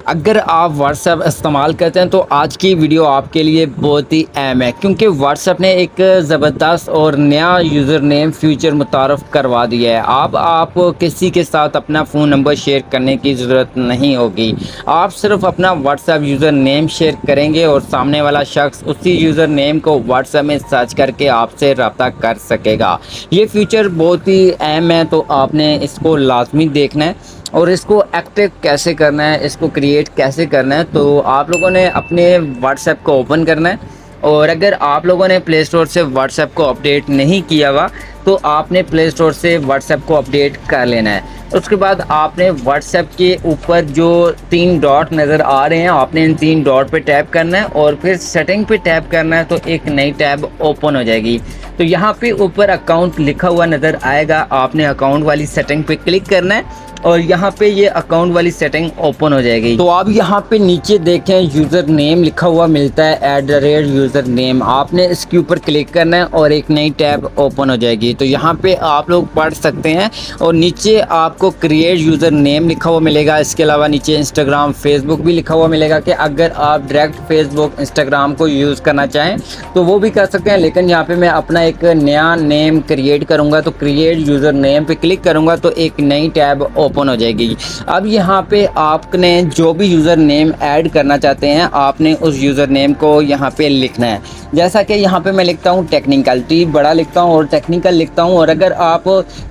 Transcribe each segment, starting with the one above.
अगर आप व्हाट्सएप इस्तेमाल करते हैं तो आज की वीडियो आपके लिए बहुत ही अहम है, क्योंकि व्हाट्सएप ने एक ज़बरदस्त और नया यूज़र नेम फीचर मुतारफ़ करवा दिया है। अब आप किसी के साथ अपना फ़ोन नंबर शेयर करने की ज़रूरत नहीं होगी। आप सिर्फ अपना व्हाट्सएप यूज़र नेम शेयर करेंगे और सामने वाला शख्स उसी यूज़र नेम को व्हाट्सएप में सर्च करके आपसे रब्ता कर सकेगा। ये फीचर बहुत ही अहम है, तो आपने इसको लाजमी देखना है। और इसको एक्टिव कैसे करना है, इसको क्रिएट कैसे करना है, तो आप लोगों ने अपने व्हाट्सएप को ओपन करना है। और अगर आप लोगों ने प्ले स्टोर से व्हाट्सएप को अपडेट नहीं किया हुआ तो आपने प्ले स्टोर से व्हाट्सएप को अपडेट कर लेना है। उसके बाद आपने व्हाट्सएप के ऊपर जो 3 डॉट नज़र आ रहे हैं, आपने इन 3 डॉट पे टैप करना है और फिर सेटिंग पे टैप करना है, तो एक नई टैब ओपन हो जाएगी। तो यहाँ पे ऊपर अकाउंट लिखा हुआ नज़र आएगा, आपने अकाउंट वाली सेटिंग पे क्लिक करना है और यहाँ पे ये अकाउंट वाली सेटिंग ओपन हो जाएगी। तो आप यहाँ पे नीचे देखें यूज़र नेम लिखा हुआ मिलता है, @यूज़र नेम। आपने इसके ऊपर क्लिक करना है और एक नई टैब ओपन हो जाएगी। तो यहाँ पे आप लोग पढ़ सकते हैं और नीचे आपको क्रिएट यूज़र नेम लिखा हुआ मिलेगा। इसके अलावा नीचे इंस्टाग्राम, फेसबुक भी लिखा हुआ मिलेगा कि अगर आप डायरेक्ट फेसबुक, इंस्टाग्राम को यूज़ करना चाहें तो वो भी कर सकते हैं। लेकिन यहाँ पे मैं अपना एक नया नेम क्रिएट करूँगा, तो क्रिएट यूज़र नेम पे क्लिक करूँगा तो एक नई टैब ओपन हो जाएगी। अब यहाँ पे आपने जो भी यूज़र नेम ऐड करना चाहते हैं, आपने उस यूज़र नेम को यहाँ पे लिखना है। जैसा कि यहाँ पे मैं लिखता हूँ टेक्निकल, टी बड़ा लिखता हूँ और टेक्निकल लिखता हूँ। और अगर आप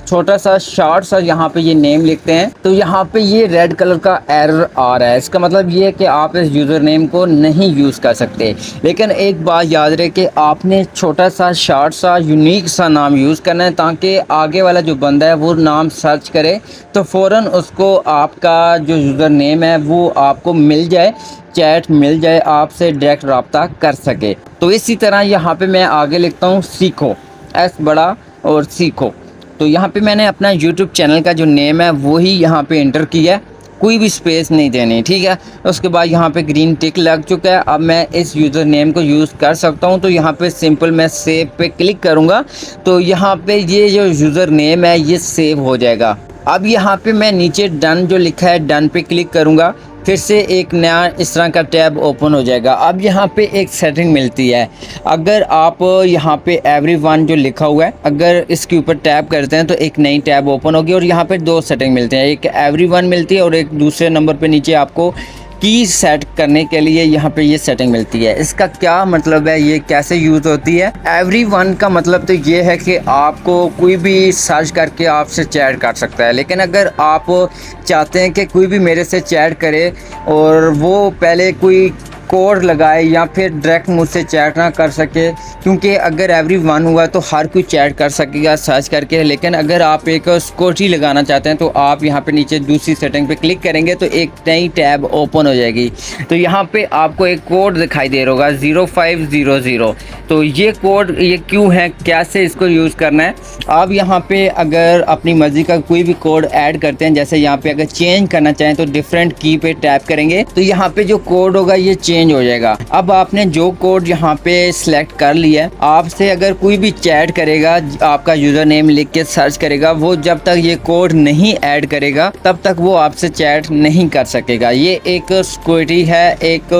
छोटा सा शॉर्ट सा यहाँ पे ये नेम लिखते हैं तो यहाँ पे ये रेड कलर का एरर आ रहा है। इसका मतलब ये है कि आप इस यूज़र नेम को नहीं यूज़ कर सकते। लेकिन एक बात याद रहे कि आपने छोटा सा शॉर्ट सा यूनिक सा नाम यूज़ करना है, ताकि आगे वाला जो बंदा है वो नाम सर्च करे तो फ़ौरन उसको आपका जो यूज़र नेम है वो आपको मिल जाए, चैट मिल जाए, आपसे डायरेक्ट रब्ता कर सके। तो इसी तरह यहाँ पे मैं आगे लिखता हूँ सीखो, एस बड़ा और सीखो। तो यहाँ पे मैंने अपना यूट्यूब चैनल का जो नेम है वो ही यहाँ पे एंटर किया है, कोई भी स्पेस नहीं देनी, ठीक है। उसके बाद यहाँ पे ग्रीन टिक लग चुका है। अब मैं इस यूज़र नेम को यूज़ कर सकता हूँ। तो यहाँ पे सिंपल मैं सेव पे क्लिक करूँगा तो यहाँ पे ये जो यूज़र नेम है ये सेव हो जाएगा। अब यहाँ पे मैं नीचे डन जो लिखा है, डन पे क्लिक करूँगा, फिर से एक नया इस तरह का टैब ओपन हो जाएगा। अब यहाँ पे एक सेटिंग मिलती है, अगर आप यहाँ पे एवरीवन जो लिखा हुआ है, अगर इसके ऊपर टैप करते हैं तो एक नई टैब ओपन होगी और यहाँ पे 2 सेटिंग मिलते हैं, एक एवरीवन मिलती है और एक दूसरे नंबर पे नीचे आपको की सेट करने के लिए यहाँ पे ये सेटिंग मिलती है। इसका क्या मतलब है, ये कैसे यूज़ होती है? एवरीवन का मतलब तो ये है कि आपको कोई भी सर्च करके आपसे चैट कर सकता है। लेकिन अगर आप चाहते हैं कि कोई भी मेरे से चैट करे और वो पहले कोई कोड लगाए या फिर डायरेक्ट मुझसे चैट ना कर सके, क्योंकि अगर एवरीवन हुआ तो हर कोई चैट कर सकेगा सर्च करके। लेकिन अगर आप एक सिक्योरिटी लगाना चाहते हैं तो आप यहाँ पे नीचे दूसरी सेटिंग पे क्लिक करेंगे तो एक नई टैब ओपन हो जाएगी। तो यहाँ पे आपको एक कोड दिखाई दे रहा होगा 0500। तो ये कोड ये क्यों है, कैसे इसको यूज़ करना है? आप यहाँ पे अगर अपनी मर्ज़ी का कोई भी कोड ऐड करते हैं, जैसे यहाँ पे अगर चेंज करना चाहें तो डिफरेंट की पे टैप करेंगे तो यहाँ पे जो कोड होगा ये चेंज हो जाएगा। अब आपने जो कोड यहाँ पे सिलेक्ट कर लिया है, आपसे अगर कोई भी चैट करेगा, आपका यूज़र नेम लिख के सर्च करेगा, वो जब तक ये कोड नहीं ऐड करेगा तब तक वो आपसे चैट नहीं कर सकेगा। ये एक सिक्योरिटी है, एक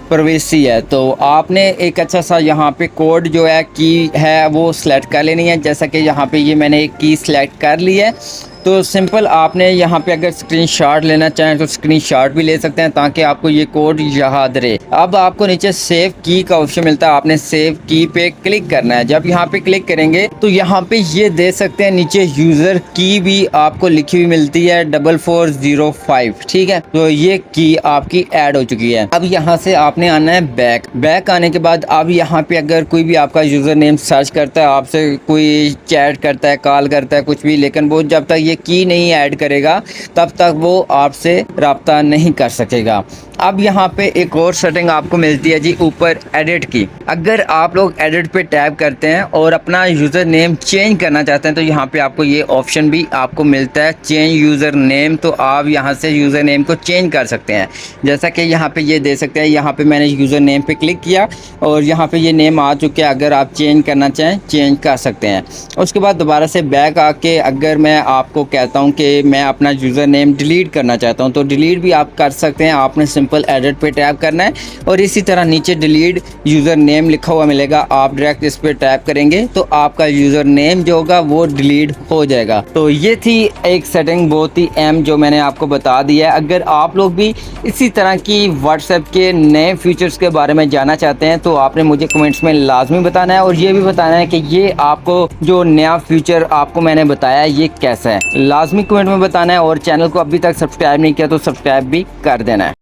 प्राइवेसी है। तो आपने एक अच्छा सा यहाँ पे कोड जो है की है वो सिलेक्ट कर लेनी है। जैसा कि यहाँ पे ये मैंने एक की सिलेक्ट कर ली है, तो सिंपल आपने यहाँ पे अगर स्क्रीनशॉट लेना चाहें तो स्क्रीनशॉट भी ले सकते हैं ताकि आपको ये कोड याद रहे। अब आपको नीचे सेव की का ऑप्शन मिलता है, आपने सेव की पे क्लिक करना है। जब यहाँ पे क्लिक करेंगे तो यहाँ पे ये दे सकते हैं नीचे यूज़र की भी आपको लिखी हुई मिलती है 4405, ठीक है। तो ये की आपकी ऐड हो चुकी है। अब यहाँ से आपने आना है बैक आने के बाद अब यहाँ पे अगर कोई भी आपका यूज़र नेम सर्च करता है, आपसे कोई चैट करता है, कॉल करता है, कुछ भी, लेकिन वो जब तक ये की नहीं ऐड करेगा तब तक वो आपसे रब्ता नहीं कर सकेगा। अब यहाँ पे एक और सेटिंग आपको मिलती है जी ऊपर, एडिट की। अगर आप लोग एडिट पे टैप करते हैं और अपना यूज़र नेम चेंज करना चाहते हैं तो यहाँ पे आपको ये ऑप्शन भी आपको मिलता है, चेंज यूज़र नेम। तो आप यहाँ से यूज़र नेम को चेंज कर सकते हैं। जैसा कि यहाँ पे ये दे सकते हैं, यहाँ पे मैंने यूज़र नेम पे क्लिक किया और यहाँ पे ये नेम आ चुके हैं। अगर आप चेंज करना चाहें चेंज कर सकते हैं। उसके बाद दोबारा से बैक आके अगर मैं आपको कहता हूँ कि मैं अपना यूज़र नेम डिलीट करना चाहता हूँ तो डिलीट भी आप कर सकते हैं। आपने सिंपल एडिट पे टैप करना है और इसी तरह नीचे डिलीट यूज़र नेम लिखा हुआ मिलेगा, आप डायरेक्ट इस पे टैप करेंगे तो आपका यूज़र नेम जो होगा वो डिलीट हो जाएगा। तो ये थी एक सेटिंग बहुत ही अहम जो मैंने आपको बता दी है। अगर आप लोग भी इसी तरह की व्हाट्सएप के नए फीचर्स के बारे में जानना चाहते हैं तो आपने मुझे कमेंट्स में लाजमी बताना है और ये भी बताना है कि ये आपको जो नया फीचर आपको मैंने बताया ये कैसा है, लाजमी कमेंट में बताना है। और चैनल को अभी तक सब्सक्राइब नहीं किया तो सब्सक्राइब भी कर देना है।